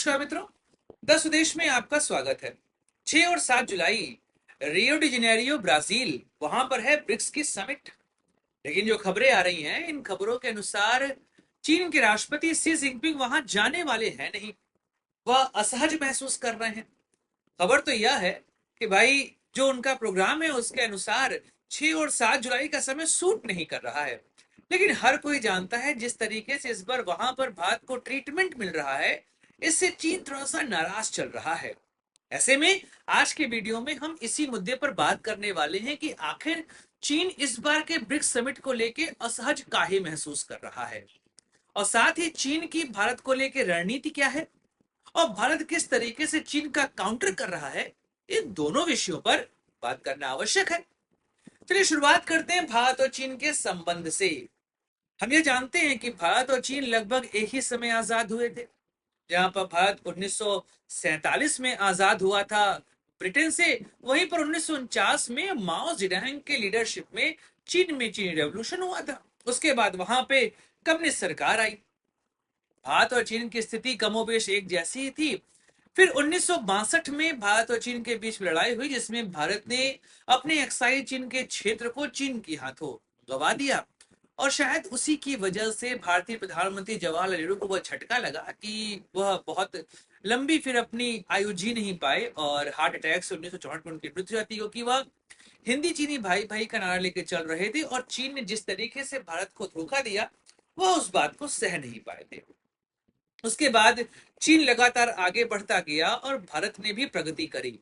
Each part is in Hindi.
नमस्कार मित्रों। द स्वदेश में आपका स्वागत है। 6 और 7 जुलाई रियो डी जेनेरियो ब्राजील, वहां पर है ब्रिक्स की समिट। लेकिन जो खबरें आ रही हैं, इन खबरों के अनुसार चीन के राष्ट्रपति सी जिनपिंग वहां जाने वाले हैं नहीं। वह असहज महसूस कर रहे हैं। खबर तो यह है कि भाई, जो उनका प्रोग्राम है उसके अनुसार 6 और 7 जुलाई का समय सूट नहीं कर रहा है। लेकिन हर कोई जानता है जिस तरीके से इस बार वहां पर भारत को ट्रीटमेंट मिल रहा है, इससे चीन थोड़ा सा नाराज चल रहा है। ऐसे में आज के वीडियो में हम इसी मुद्दे पर बात करने वाले हैं कि आखिर चीन इस बार के ब्रिक्स समिट को लेकर असहज काहे महसूस कर रहा है, और साथ ही चीन की भारत को लेकर रणनीति क्या है, और भारत किस तरीके से चीन का काउंटर कर रहा है। इन दोनों विषयों पर बात करना आवश्यक है। चलिए शुरुआत करते हैं भारत और चीन के संबंध से। हम ये जानते हैं कि भारत और चीन लगभग एक ही समय आजाद हुए थे। जहां पर भारत 1947 में आजाद हुआ था ब्रिटेन से, वहीं पर 1949 में माओ जेडुंग के लीडरशिप में चीनी रेवोल्यूशन हुआ था। उसके बाद वहां पे कम्युनिस्ट सरकार आई। भारत और चीन की स्थिति कमोबेश एक जैसी ही थी। फिर 1962 में भारत और चीन के बीच लड़ाई हुई, जिसमें भारत ने अपने एक्साई चीन के क्षेत्र को चीन के हाथों गवा दिया। और शायद उसी की वजह से भारतीय प्रधानमंत्री जवाहरलाल नेहरू को वह झटका लगा कि वह बहुत लंबी फिर अपनी आयु जी नहीं पाए, और हार्ट अटैक से 1964 में उनकी मृत्यु जाती, क्योंकि वह हिंदी चीनी भाई भाई का नारा लेकर चल रहे थे, और चीन ने जिस तरीके से भारत को धोखा दिया, वह उस बात को सह नहीं पाए थे। उसके बाद चीन लगातार आगे बढ़ता गया और भारत ने भी प्रगति करी।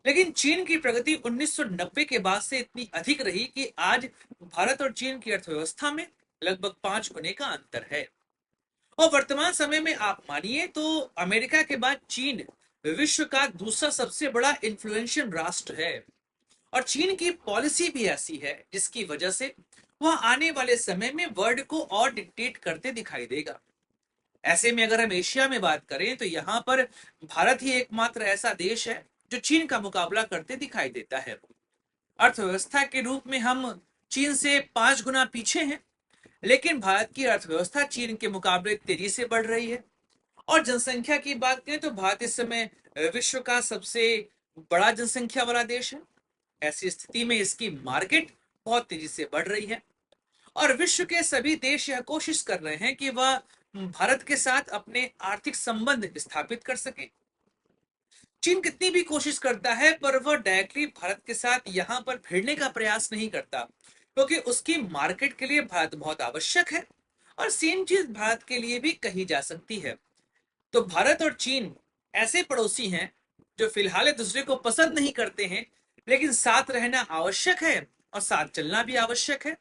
लेकिन चीन की प्रगति 1990 के बाद से इतनी अधिक रही कि आज भारत और चीन की अर्थव्यवस्था में लगभग 5 गुने का अंतर है। और वर्तमान समय में आप मानिए तो अमेरिका के बाद चीन विश्व का दूसरा सबसे बड़ा इन्फ्लुएंशियल राष्ट्र है। और चीन की पॉलिसी भी ऐसी है जिसकी वजह से वह आने वाले समय में वर्ल्ड को और डिक्टेट करते दिखाई देगा। ऐसे में अगर हम एशिया में बात करें तो यहाँ पर भारत ही एकमात्र ऐसा देश है जो चीन का मुकाबला करते दिखाई देता है। अर्थव्यवस्था के रूप में हम चीन से 5 गुना पीछे हैं, लेकिन भारत की अर्थव्यवस्था चीन के मुकाबले तेजी से बढ़ रही है। और जनसंख्या की बात करें तो भारत इस समय विश्व का सबसे बड़ा जनसंख्या वाला देश है। ऐसी स्थिति में इसकी मार्केट बहुत तेजी से बढ़ रही है, और विश्व के सभी देश यह कोशिश कर रहे हैं कि वह भारत के साथ अपने आर्थिक संबंध स्थापित कर सके। चीन कितनी भी कोशिश करता है, पर वह डायरेक्टली भारत के साथ यहां पर भिड़ने का प्रयास नहीं करता, क्योंकि उसकी मार्केट के लिए भारत बहुत आवश्यक है। और सेम चीज भारत के लिए भी कही जा सकती है। तो भारत और चीन ऐसे पड़ोसी हैं जो फिलहाल एक दूसरे को पसंद नहीं करते हैं, लेकिन साथ रहना आवश्यक है और साथ चलना भी आवश्यक है।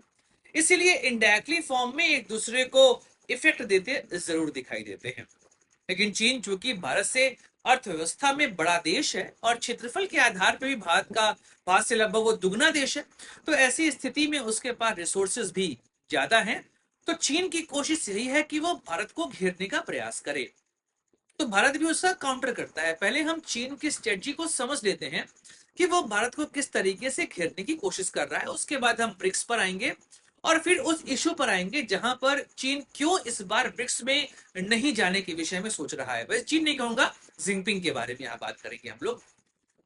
इसीलिए इनडायरेक्टली फॉर्म में एक दूसरे को इफेक्ट देते जरूर दिखाई देते हैं। लेकिन चीन चूंकि भारत से अर्थव्यवस्था में बड़ा देश है और क्षेत्रफल के आधार पर भी भारत से लगभग वो दुगना देश है, तो ऐसी स्थिति में उसके पास रिसोर्सेज भी ज्यादा हैं। तो चीन की कोशिश यही है कि वो भारत को घेरने का प्रयास करे। तो भारत भी उसका काउंटर करता है। पहले हम चीन की स्ट्रेटजी को समझ लेते हैं कि वो भारत को किस तरीके से घेरने की कोशिश कर रहा है। उसके बाद हम ब्रिक्स पर आएंगे, और फिर उस इशू पर आएंगे जहां पर चीन क्यों इस बार ब्रिक्स में नहीं जाने के विषय में सोच रहा है। वैसे चीन नहीं कहूंगा, जिनपिंग के बारे में यहाँ बात करेंगे हम लोग।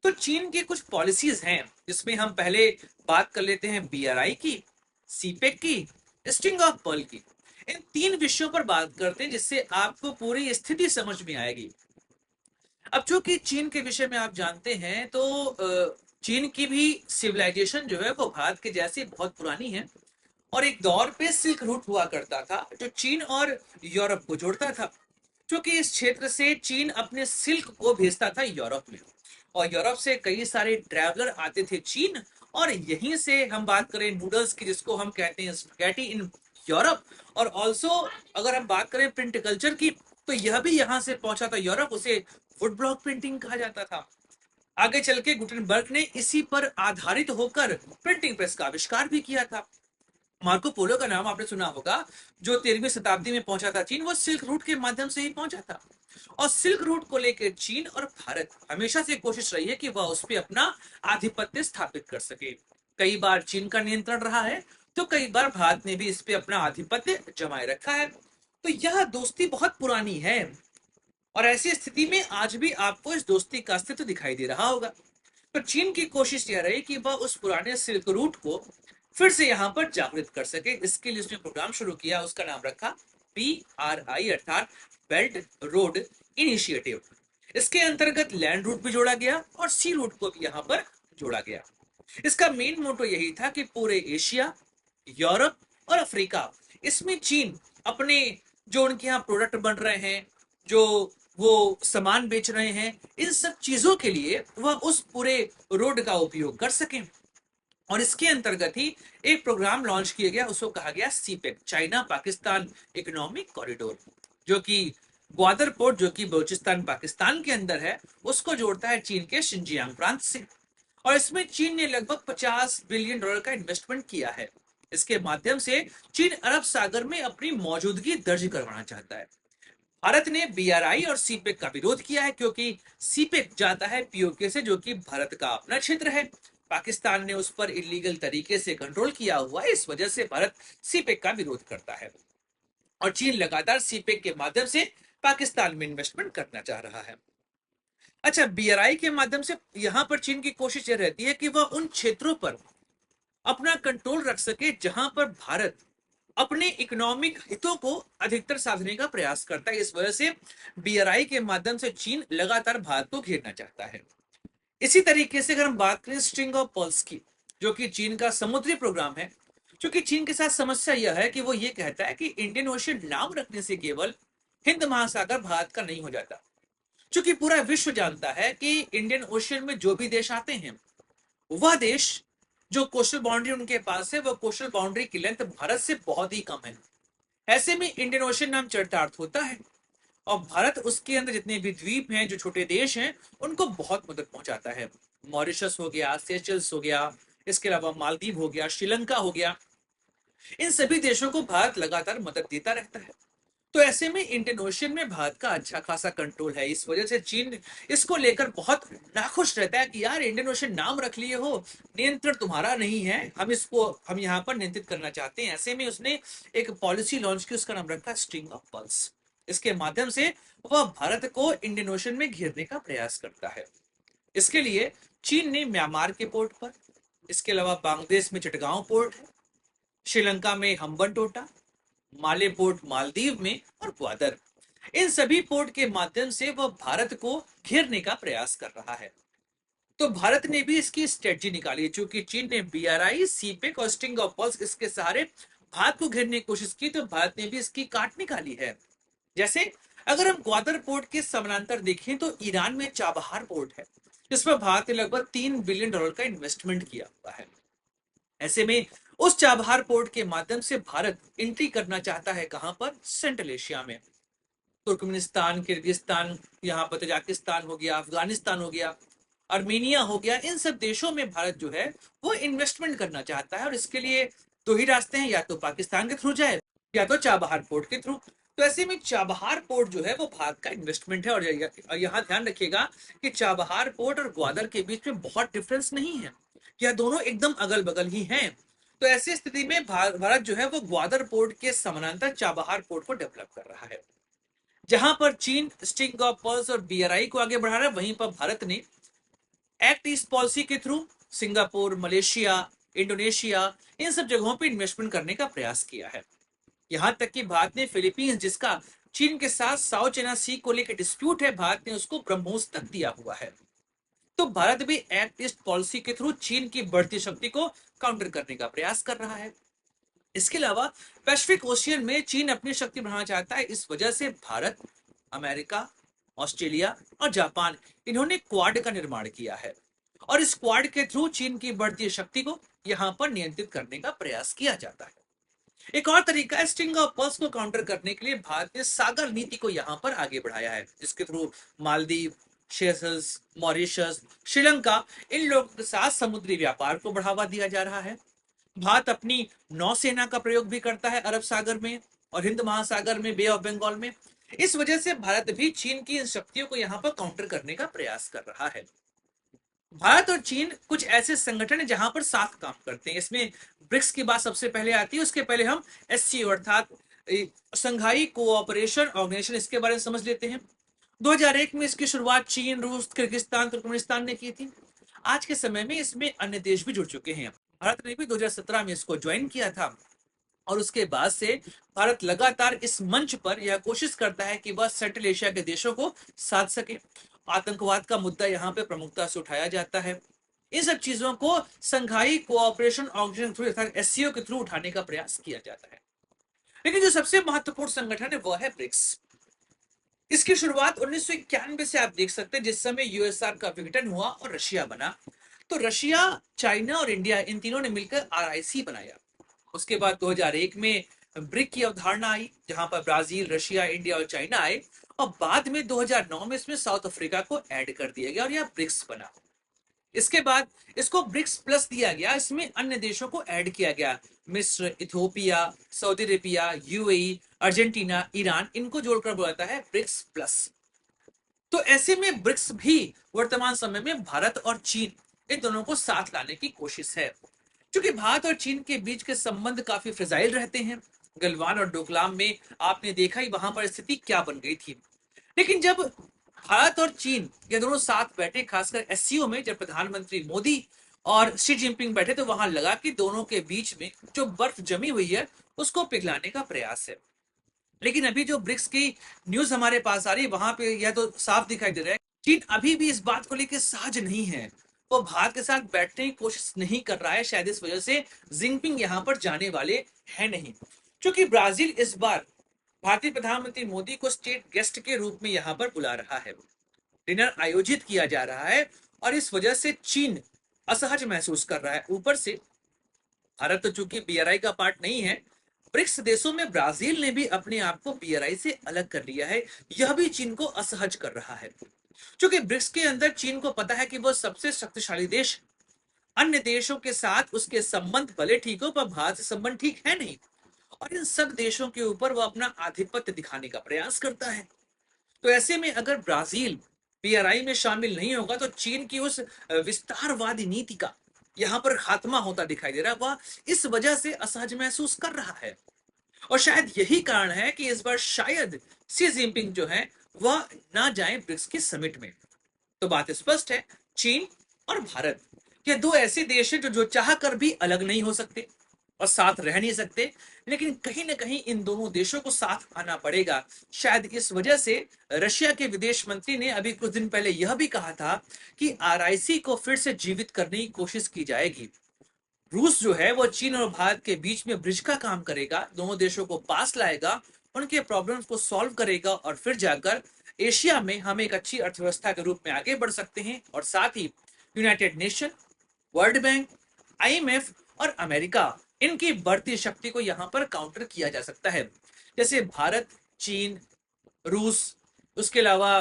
तो चीन की कुछ पॉलिसीज हैं, जिसमें हम पहले बात कर लेते हैं बीआरआई की, सीपेक की, स्ट्रिंग ऑफ पर्ल की। इन 3 विषयों पर बात करते हैं, जिससे आपको पूरी स्थिति समझ में आएगी। अब चूंकि चीन के विषय में आप जानते हैं, तो चीन की भी सिविलाइजेशन जो है वो भारत के जैसी बहुत पुरानी है। और एक दौर पे सिल्क रूट हुआ करता था जो चीन और यूरोप को जोड़ता था। क्योंकि इस क्षेत्र से चीन अपने सिल्क को भेजता था यूरोप में, और यूरोप से कई सारे ट्रैवलर आते थे चीन। और यहीं से हम बात करें नूडल्स की, जिसको हम कहते हैं स्पैगेटी इन यूरोप, और ऑल्सो अगर हम बात करें प्रिंट कल्चर की, तो यह भी यहाँ से पहुंचा था यूरोप। उसे वुड ब्लॉक प्रिंटिंग कहा जाता था। आगे चल के गुटेनबर्ग ने इसी पर आधारित होकर प्रिंटिंग प्रेस का आविष्कार भी किया था। मार्को पोलो का नाम आपने सुना होगा, जो 13वीं शताब्दी में पहुंचा था चीन, वो सिल्क रूट के माध्यम से ही पहुंचा था। और सिल्क रूट को लेकर चीन और भारत हमेशा से कोशिश रही है कि वह उस पर अपना आधिपत्य स्थापित कर सके। कई बार चीन का नियंत्रण रहा है, तो कई बार भारत ने भी इस पे अपना आधिपत्य जमाए रखा है। तो यह दोस्ती बहुत पुरानी है। और ऐसी स्थिति में आज भी आपको इस दोस्ती का अस्तित्व दिखाई दे रहा होगा। तो चीन की कोशिश यह रही कि वह उस पुराने सिल्क रूट को फिर से यहाँ पर जागृत कर सके। इसके लिए उसने प्रोग्राम शुरू किया, उसका नाम रखा BRI अर्थात बेल्ट रोड इनिशिएटिव। इसके अंतर्गत लैंड रूट भी जोड़ा गया और सी रूट को भी यहाँ पर जोड़ा गया। इसका मेन मोटो यही था कि पूरे एशिया, यूरोप और अफ्रीका, इसमें चीन अपने जो उनके यहाँ प्रोडक्ट बन रहे हैं, जो वो सामान बेच रहे हैं, इन सब चीजों के लिए वह उस पूरे रोड का उपयोग कर सकें। और इसके अंतर्गत ही एक प्रोग्राम लॉन्च किया गया, उसको कहा गया CPEC, China Pakistan economic corridor, जो कि ग्वादर पोर्ट, जो कि बलूचिस्तान पाकिस्तान के अंदर है, उसको जोड़ता है चीन के शिनजियांग प्रांत से। और इसमें चीन ने लगभग $50 बिलियन का इन्वेस्टमेंट किया है। इसके माध्यम से चीन अरब सागर में अपनी मौजूदगी दर्ज करवाना चाहता है। भारत ने BRI और सीपेक का विरोध किया है, क्योंकि सीपेक जाता है POK से, जो कि भारत का अपना क्षेत्र है। पाकिस्तान ने उस पर इलीगल तरीके से कंट्रोल किया हुआ है, इस वजह से भारत सीपेक का विरोध करता है। और चीन लगातार सीपेक के माध्यम से पाकिस्तान में इन्वेस्टमेंट करना चाह रहा है। अच्छा, BRI के माध्यम से यहां पर चीन की कोशिश यह रहती है कि वह उन क्षेत्रों पर अपना कंट्रोल रख सके जहां पर भारत अपने इकोनॉमिक हितों को अधिकतर साधने का प्रयास करता है। इस वजह से BRI के माध्यम से चीन लगातार भारत को घेरना चाहता है। इसी तरीके से अगर हम बात करें स्ट्रिंग ऑफ पर्ल्स की, जो कि चीन का समुद्री प्रोग्राम है, क्योंकि चीन के साथ समस्या यह है कि वो ये कहता है कि इंडियन ओशियन नाम रखने से केवल हिंद महासागर भारत का नहीं हो जाता। क्योंकि पूरा विश्व जानता है कि इंडियन ओशियन में जो भी देश आते हैं, वह देश जो कोस्टल बाउंड्री उनके पास है, वह कोस्टल बाउंड्री की लेंथ भारत से बहुत ही कम है। ऐसे में इंडियन ओशियन नाम चरितार्थ होता है, और भारत उसके अंदर जितने भी द्वीप हैं, जो छोटे देश हैं, उनको बहुत मदद पहुंचाता है। मॉरिशस हो गया, सेशल्स हो गया, इसके अलावा मालदीव हो गया, श्रीलंका हो गया, इन सभी देशों को भारत लगातार मदद देता रहता है। तो ऐसे में इंडियन ओशियन में भारत का अच्छा खासा कंट्रोल है। इस वजह से चीन इसको लेकर बहुत नाखुश रहता है कि यार, इंडियन ओशियन नाम रख लिए हो, नियंत्रण तुम्हारा नहीं है, हम यहाँ पर नियंत्रित करना चाहते हैं। ऐसे में उसने एक पॉलिसी लॉन्च की, उसका नाम रखा स्ट्रिंग ऑफ पर्ल्स। इसके माध्यम से वह भारत को इंडियन ओशियन में घेरने का प्रयास करता है। इसके लिए चीन ने म्यांमार के पोर्ट पर, इसके अलावा बांग्लादेश में चिटगांव पोर्ट है, श्रीलंका में हम्बनटोटा, माले पोर्ट मालदीव में, और ग्वादर, इन सभी पोर्ट के माध्यम से वह भारत को घेरने का प्रयास कर रहा है। तो भारत ने भी इसकी स्ट्रेटजी निकाली है। चूंकि चीन ने BRI, सीपेक और स्ट्रिंग ऑफ पर्ल्स इसके सहारे भारत को घेरने की कोशिश की, तो भारत ने भी इसकी काट निकाली है। जैसे अगर हम ग्वादर पोर्ट के समानांतर देखें, तो ईरान में चाबहार पोर्ट है, जिस पर भारत ने लगभग $3 बिलियन का इन्वेस्टमेंट किया हुआ है। ऐसे में उस चाबहार पोर्ट के माध्यम से भारत एंट्री करना चाहता है, कहां पर? सेंट्रल एशिया में। तुर्कमेनिस्तान, किर्गिस्तान, यहाँ पर तजाकिस्तान हो गया, अफगानिस्तान हो गया, अर्मेनिया हो गया, इन सब देशों में भारत जो है वो इन्वेस्टमेंट करना चाहता है। और इसके लिए दो ही रास्ते हैं, या तो पाकिस्तान के थ्रू जाए, या तो चाबहार पोर्ट के थ्रू। तो ऐसे में चाबहार पोर्ट जो है वो भारत का इन्वेस्टमेंट है। और यहाँ ध्यान रखिएगा कि चाबहार पोर्ट और ग्वादर के बीच में बहुत डिफरेंस नहीं है, यह दोनों एकदम अगल बगल ही हैं। तो ऐसी स्थिति में भारत जो है वो ग्वादर पोर्ट के समानांतर चाबहार पोर्ट को डेवलप कर रहा है। जहां पर चीन स्ट्रिंग ऑफ पर्ल्स और BRI को आगे बढ़ा रहा है, वहीं पर भारत ने एक्ट ईस्ट पॉलिसी के थ्रू सिंगापुर, मलेशिया, इंडोनेशिया, इन सब जगहों पर इन्वेस्टमेंट करने का प्रयास किया है। यहां तक कि भारत ने फिलीपींस, जिसका चीन के साथ साउथ चाइना सी को लेकर डिस्प्यूट है, भारत ने उसको ब्रह्मोस तक दिया हुआ है। तो भारत भी एक्ट ईस्ट पॉलिसी के थ्रू चीन की बढ़ती शक्ति को काउंटर करने का प्रयास कर रहा है। इसके अलावा पैसिफिक ओशियन में चीन अपनी शक्ति बढ़ाना चाहता है। इस वजह से भारत, अमेरिका, ऑस्ट्रेलिया और जापान, इन्होंने क्वाड का निर्माण किया है। और इस क्वाड के थ्रू चीन की बढ़ती शक्ति को यहां पर नियंत्रित करने का प्रयास किया जाता है। एक और तरीका है स्ट्रिंग ऑफ पर्ल्स को काउंटर करने के लिए, भारत ने सागर नीति को यहां पर आगे बढ़ाया है, जिसके through Maldives, Seychelles, Mauritius, Sri Lanka, इन लोगों के साथ समुद्री व्यापार को बढ़ावा दिया जा रहा है। भारत अपनी नौसेना का प्रयोग भी करता है अरब सागर में और हिंद महासागर में, बे ऑफ बंगाल में। इस वजह से भारत भी चीन की इन शक्तियों को यहाँ पर काउंटर करने का प्रयास कर रहा है। भारत और चीन कुछ ऐसे संगठन है जहां पर साथ काम करते हैं। इसमें ब्रिक्स की बात सबसे पहले आती है। उसके पहले हम SCO अर्थात संघाई कोऑपरेशन ऑर्गेनाइजेशन, इसके बारे में समझ लेते हैं। 2001 में इसकी शुरुआत चीन, रूस, किर्गिस्तान, तुर्कमेनिस्तान ने की थी। आज के समय में इसमें अन्य देश भी जुड़ चुके हैं। भारत ने भी 2017 में इसको ज्वाइन किया था और उसके बाद से भारत लगातार इस मंच पर यह कोशिश करता है कि वह सेंट्रल एशिया के देशों को साध सके। आतंकवाद का मुद्दा यहाँ पे प्रमुखता से उठाया जाता है। इन सब चीजों को संघाई कोऑपरेशन ऑर्गेनाइजेशन थ्रू अर्थात एससीओ के थ्रू उठाने का प्रयास किया जाता है। लेकिन जो सबसे महत्वपूर्ण संगठन है वह है ब्रिक्स। इसकी शुरुआत 1991 से आप देख सकते हैं, जिस समय यूएसआर का विघटन हुआ और रशिया बना। तो रशिया, चाइना और इंडिया, इन तीनों ने मिलकर आरआईसी बनाया। उसके बाद 2001 में ब्रिक की अवधारणा आई, जहां पर ब्राजील, रशिया, इंडिया और चाइना आए। और बाद में 2009 में इसमें साउथ अफ्रीका को ऐड कर दिया गया और यह ब्रिक्स बना। इसके बाद इसको ब्रिक्स प्लस दिया गया, इसमें अन्य देशों को ऐड किया गया। मिस्र, Ethiopia, Saudi Arabia, UAE, Argentina, Iran, इनको जोड़कर बुलाता है ब्रिक्स प्लस। तो ऐसे में ब्रिक्स भी वर्तमान समय में भारत और चीन, इन दोनों को साथ लाने की कोशिश है। क्योंकि भारत और चीन के बीच के संबंध काफी फ्रेजाइल रहते हैं। गलवान और डोकलाम में आपने देखा ही वहां पर स्थिति क्या बन गई थी। लेकिन जब भारत और चीन ये दोनों साथ बैठे, खासकर एससीओ में, जब प्रधानमंत्री मोदी और शी जिनपिंग बैठे, तो वहां लगा कि दोनों के बीच में जो बर्फ जमी हुई है उसको पिघलाने का प्रयास है। लेकिन अभी जो ब्रिक्स की न्यूज हमारे पास आ रही है, वहां पे यह तो साफ दिखाई दे रहा है चीन अभी भी इस बात को लेकर सहज नहीं है। वो भारत के साथ बैठने की कोशिश नहीं कर रहा है। शायद इस वजह से जिनपिंग यहां पर जाने वाले हैं नहीं। क्योंकि ब्राजील इस बार भारतीय प्रधानमंत्री मोदी को स्टेट गेस्ट के रूप में यहां पर बुला रहा है। डिनर आयोजित किया जा रहा है और इस वजह से चीन असहज महसूस कर रहा है। ऊपर से भारत तो चूंकि बीआरआई का पार्ट नहीं है, ब्रिक्स देशों में ब्राजील ने भी अपने आप को बीआरआई से अलग कर लिया है। यह भी चीन को असहज कर रहा है। क्योंकि ब्रिक्स के अंदर चीन को पता है कि वह सबसे शक्तिशाली देश, अन्य देशों के साथ उसके संबंध भले ठीक हो पर भारत से संबंध ठीक है नहीं। और इन सब देशों के ऊपर वह अपना आधिपत्य दिखाने का प्रयास करता है। तो ऐसे में अगर ब्राजील पीआरआई में शामिल नहीं होगा तो चीन की उस विस्तारवादी नीति का यहां पर खात्मा होता दिखाई दे रहा है। वह इस वजह से असहज महसूस कर रहा है। और शायद यही कारण है कि इस बार शायद सी जिनपिंग जो है वह ना जाए ब्रिक्स की समिट में। तो बात स्पष्ट है, चीन और भारत, ये दो ऐसे देश हैं जो चाह कर भी अलग नहीं हो सकते और साथ रह नहीं सकते। लेकिन कहीं ना कहीं इन दोनों देशों को साथ आना पड़ेगा। शायद इस वजह से रशिया के विदेश मंत्री ने अभी कुछ दिन पहले यह भी कहा था कि आरआईसी को फिर से जीवित करने की कोशिश की जाएगी। रूस जो है वो चीन और भारत के बीच में ब्रिज का काम करेगा, दोनों देशों को पास लाएगा, उनके प्रॉब्लम्स को सॉल्व करेगा और फिर जाकर एशिया में हम एक अच्छी अर्थव्यवस्था के रूप में आगे बढ़ सकते हैं। और साथ ही United Nation, World Bank, IMF और अमेरिका, इनकी बढ़ती शक्ति को यहां पर काउंटर किया जा सकता है। जैसे भारत, चीन, रूस, उसके अलावा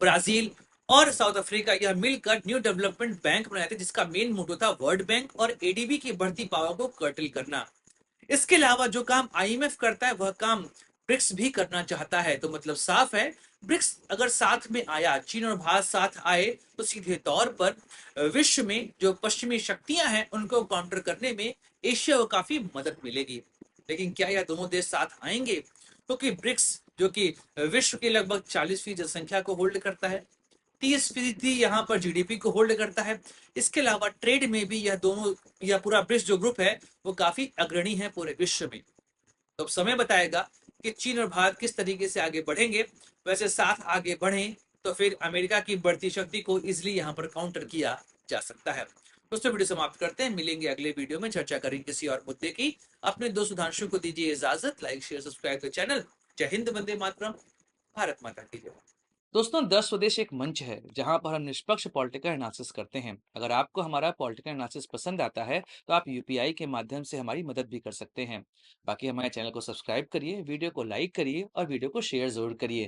ब्राजील और साउथ अफ्रीका, यह मिलकर न्यू डेवलपमेंट बैंक बनाए थे, जिसका मेन मोटो था वर्ल्ड बैंक और एडीबी की बढ़ती पावर को कर्टल करना। इसके अलावा जो काम आईएमएफ करता है वह काम ब्रिक्स भी करना चाहता है। तो मतलब साफ है, ब्रिक्स अगर साथ में आया, चीन और भारत साथ आए, तो सीधे तौर पर विश्व में जो पश्चिमी शक्तियां हैं उनको काउंटर करने में एशिया को काफी मदद मिलेगी। लेकिन क्या यह दोनों देश साथ आएंगे? क्योंकि ब्रिक्स जो कि विश्व की लगभग 40% जनसंख्या को होल्ड करता है, 30% यहाँ पर जीडीपी को होल्ड करता है। इसके अलावा ट्रेड में भी यह दोनों, यह पूरा ब्रिक्स जो ग्रुप है वो काफी अग्रणी है पूरे विश्व में। तो अब समय बताएगा कि चीन और भारत किस तरीके से आगे बढ़ेंगे। वैसे साथ आगे बढ़े तो फिर अमेरिका की बढ़ती शक्ति को इजिली यहाँ पर काउंटर किया जा सकता है। दोस्तों वीडियो समाप्त करते हैं, मिलेंगे अगले वीडियो में, चर्चा करेंगे किसी और मुद्दे की। अपने दोस्त सुधांशु को दीजिए इजाजत। Like share subscribe to channel. जय हिंद, वंदे मातरम, भारत माता की जय। दोस्तों, दस स्वदेश एक मंच है जहां पर हम निष्पक्ष पॉलिटिकल एनालिसिस करते हैं। अगर आपको हमारा पॉलिटिकल एनालिसिस पसंद आता है तो आप यूपीआई के माध्यम से हमारी मदद भी कर सकते हैं। बाकी हमारे चैनल को सब्सक्राइब करिए, वीडियो को लाइक करिए और वीडियो को शेयर जरूर करिए।